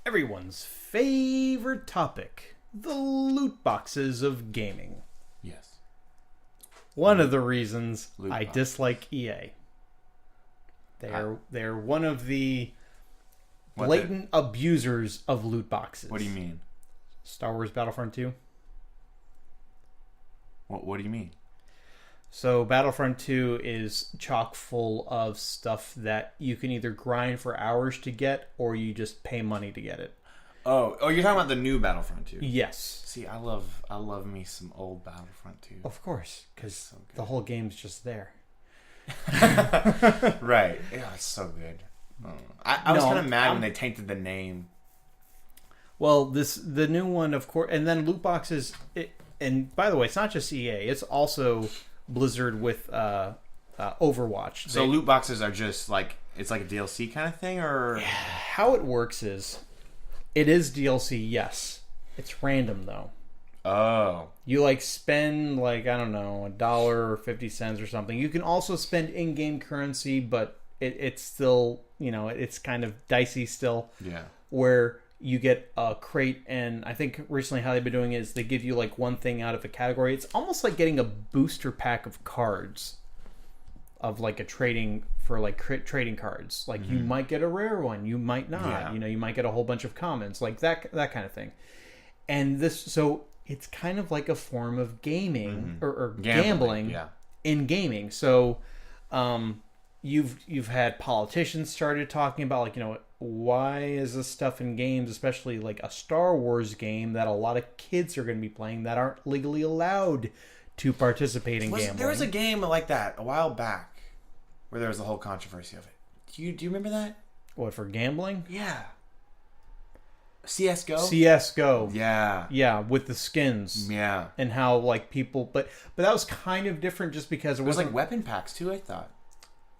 everyone's favorite topic, the loot boxes of gaming. Yes. One of the reasons Loot I box. dislike EA. They're one of the blatant abusers of loot boxes. What do you mean? Star Wars Battlefront 2? What do you mean? So Battlefront 2 is chock full of stuff that you can either grind for hours to get or you just pay money to get it. Oh, you're talking about the new Battlefront 2. Yes. See, I love me some old Battlefront 2. Of course, because So good. the whole game's just there. Right. Yeah, it's so good. I was No, kind of mad when they tainted the name. Well, the new one, of course, and then loot boxes. And by the way, it's not just EA; it's also Blizzard with Overwatch. So loot boxes are just like it's like a DLC kind of thing, or How it works is, it is DLC. Yes, it's random though. oh, You like spend like I don't know $1 or 50 cents or something. You can also spend in-game currency, but it's still it's kind of dicey still. yeah, Where you get a crate, and I think recently how they've been doing it is they give you like one thing out of a category. It's almost like getting a booster pack of cards, of like a trading for like trading cards. Like you might get a rare one, you might not. Yeah. You might get a whole bunch of commons, like that kind of thing. And so it's kind of like a form of gaming or gambling yeah. in gaming. So you've had politicians started talking about like why is this stuff in games, especially like a Star Wars game that a lot of kids are going to be playing that aren't legally allowed to participate in gambling. There was a game like that a while back where there was a whole controversy of it. Do you remember that? What, for gambling? Yeah. CS:GO. CS:GO. Yeah. Yeah, with the skins. Yeah. And how like people, but that was kind of different just because it It was wasn't like weapon packs too, I thought.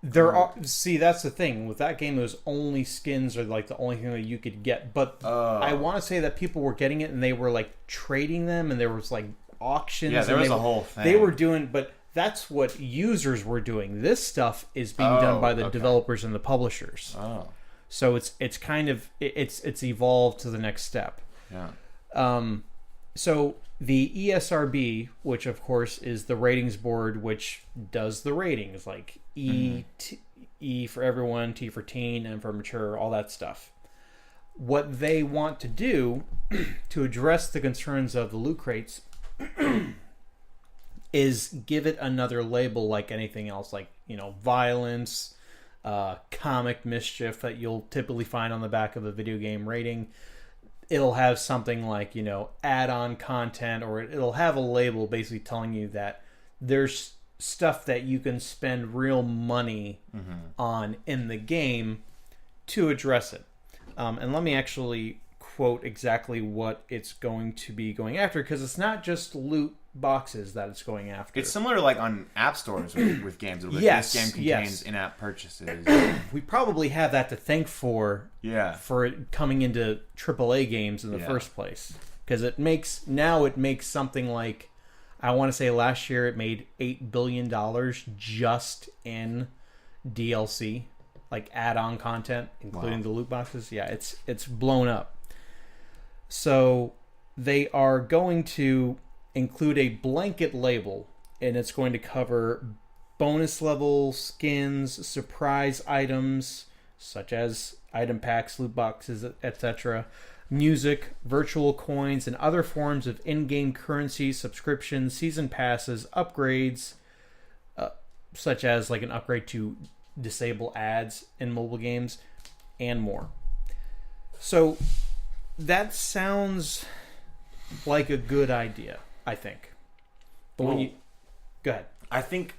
There are that's the thing with that game. It was only skins are like the only thing that you could get. But I want to say that people were getting it and they were like trading them, and there was like auctions. Yeah, there and was a whole thing. They were doing, but that's what users were doing. This stuff is being done by the developers and the publishers. Oh. So it's kind of it's evolved to the next step. Yeah. So the ESRB, which of course is the ratings board, which does the ratings, like E for everyone, T for teen, M for mature, all that stuff. What they want to do to address the concerns of the loot crates is give it another label like anything else, like violence, comic mischief that you'll typically find on the back of a video game rating. It'll have something like, add-on content, or it'll have a label basically telling you that there's stuff that you can spend real money on in the game to address it. And let me actually quote exactly what it's going to be going after, because it's not just loot boxes that it's going after. It's similar to like on app stores with games. Like, Yes, this game contains in-app purchases. We probably have that to thank for it coming into AAA games in the first place, because it makes something like, I want to say last year it made $8 billion just in DLC, like add-on content, including the loot boxes. Yeah, it's blown up. So they are going to include a blanket label, and it's going to cover bonus level skins, surprise items such as item packs, loot boxes, etc., music, virtual coins, and other forms of in-game currency, subscriptions, season passes, upgrades, such as like an upgrade to disable ads in mobile games, and more. So that sounds like a good idea, I think. But when you go ahead, I think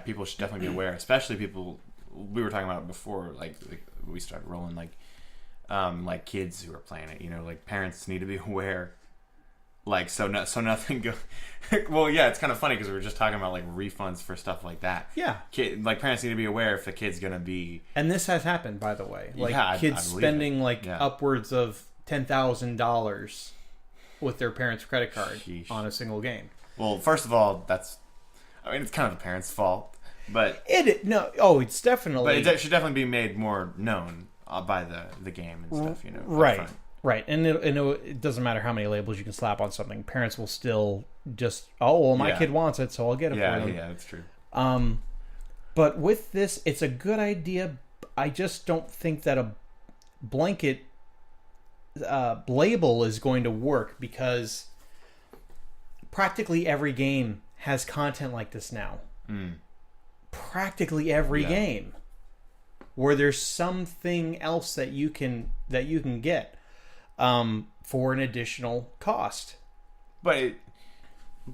people should definitely be aware, especially people. We were talking about it before, like we started rolling, like kids who are playing it. Like parents need to be aware. Like so nothing go. Well, yeah, it's kind of funny because we were just talking about like refunds for stuff like that. Yeah, like parents need to be aware if the kid's gonna be. And this has happened, by the way. Like kids I spending upwards of $10,000 with their parents' credit card on a single game. Well, first of all, it's kind of the parents' fault, but it's definitely. But it should definitely be made more known by the game and stuff, Right. upfront. Right, and it doesn't matter how many labels you can slap on something. Parents will still just, oh, well, my kid wants it, so I'll get it for him. Yeah, that's true. But with this, it's a good idea. I just don't think that a blanket label is going to work, because practically every game has content like this now. Practically every game, where there's something else that you can get for an additional cost. But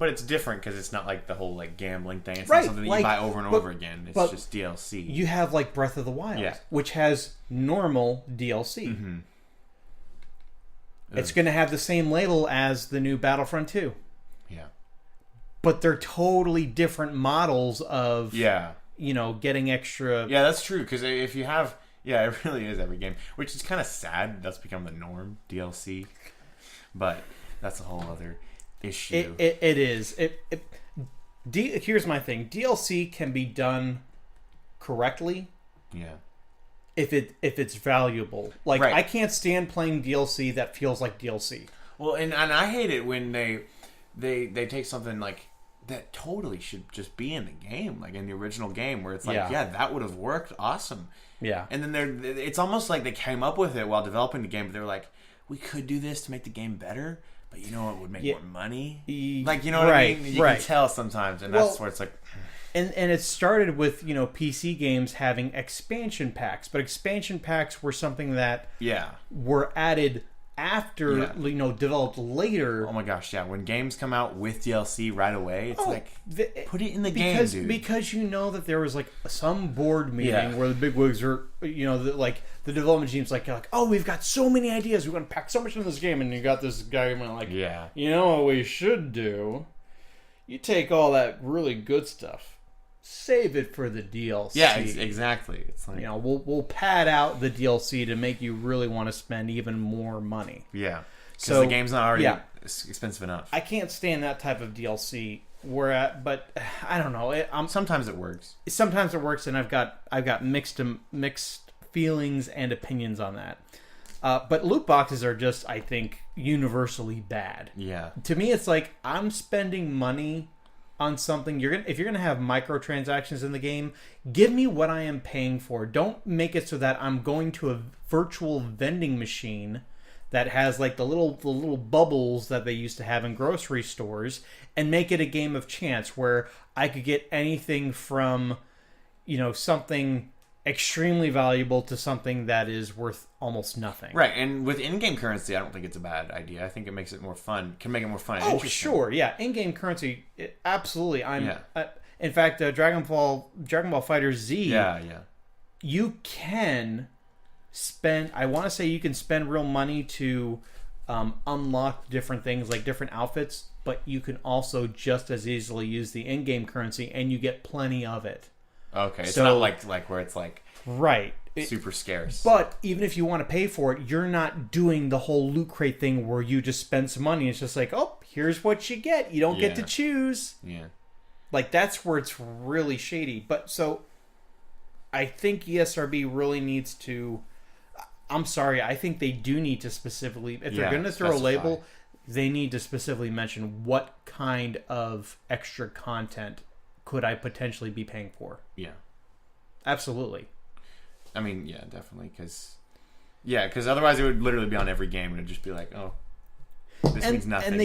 it's different, because it's not like the whole like gambling thing. It's not something that you buy over and over again. It's just DLC. You have like Breath of the Wild, which has normal DLC. Mm-hmm. It's going to have the same label as the new Battlefront 2. Yeah. But they're totally different models of getting extra. Yeah, that's true, because if you have it really is every game, which is kind of sad. That's become the norm, DLC. But that's a whole other issue. It is. Here's my thing. DLC can be done correctly. Yeah. If it's valuable. Like, I can't stand playing DLC that feels like DLC. Well, and I hate it when they take something like that totally should just be in the game, like in the original game, where it's like, that would have worked awesome. Yeah. And then it's almost like they came up with it while developing the game, but they were like, we could do this to make the game better, but you know what would make more money? Like, you know what I mean? You can tell sometimes, and that's where it's like... And it started with, PC games having expansion packs, but expansion packs were something that were added after, developed later. Oh my gosh, yeah. When games come out with DLC right away, it's put it in the game, dude. Because you know that there was like some board meeting where the bigwigs are, the development team's like, oh, we've got so many ideas, we're going to pack so much into this game, and you got this guy like, you know what we should do? You take all that really good stuff, save it for the DLC. Yeah, exactly. It's like, we'll pad out the DLC to make you really want to spend even more money. Yeah, because the game's not already expensive enough. I can't stand that type of DLC. But I don't know. Sometimes it works. Sometimes it works, and I've got mixed feelings and opinions on that. But loot boxes are just, I think, universally bad. Yeah. To me, it's like, I'm spending money on something. If you're gonna have microtransactions in the game, give me what I am paying for. Don't make it so that I'm going to a virtual vending machine that has like the little bubbles that they used to have in grocery stores, and make it a game of chance where I could get anything from, something extremely valuable to something that is worth almost nothing. Right, and with in-game currency, I don't think it's a bad idea. I think it makes it more fun. Can make it more fun and interesting. Sure, yeah. In-game currency, absolutely. In fact, Dragon Ball Fighter Z. Yeah. You can spend. I want to say you can spend real money to unlock different things, like different outfits, but you can also just as easily use the in-game currency, and you get plenty of it. Okay, it's not like where it's like super scarce. But even if you want to pay for it, you're not doing the whole loot crate thing where you just spend some money. It's just like, oh, here's what you get. You don't get to choose. Yeah, like that's where it's really shady. But so, I think ESRB really needs to. I'm sorry, I think they do need to specifically, if they're going to throw a label, they need to specifically mention what kind of extra content could I potentially be paying for? Yeah. Absolutely. I mean, yeah, definitely. Because otherwise it would literally be on every game and it would just be like, oh, this means nothing. And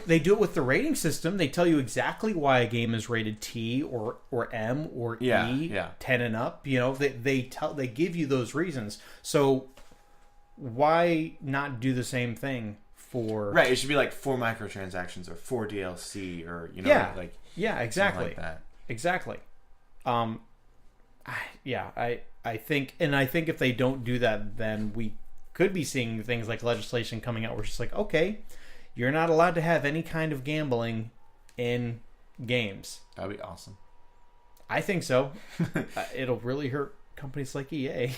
they do it with the rating system. They tell you exactly why a game is rated T or M or E, 10 and up. They give you those reasons. So why not do the same thing for... Right, it should be like 4 microtransactions or 4 DLC or, Yeah, exactly. Like that. Exactly. I think if they don't do that, then we could be seeing things like legislation coming out where it's just like, okay, you're not allowed to have any kind of gambling in games. That'd be awesome. I think so. It'll really hurt companies like EA.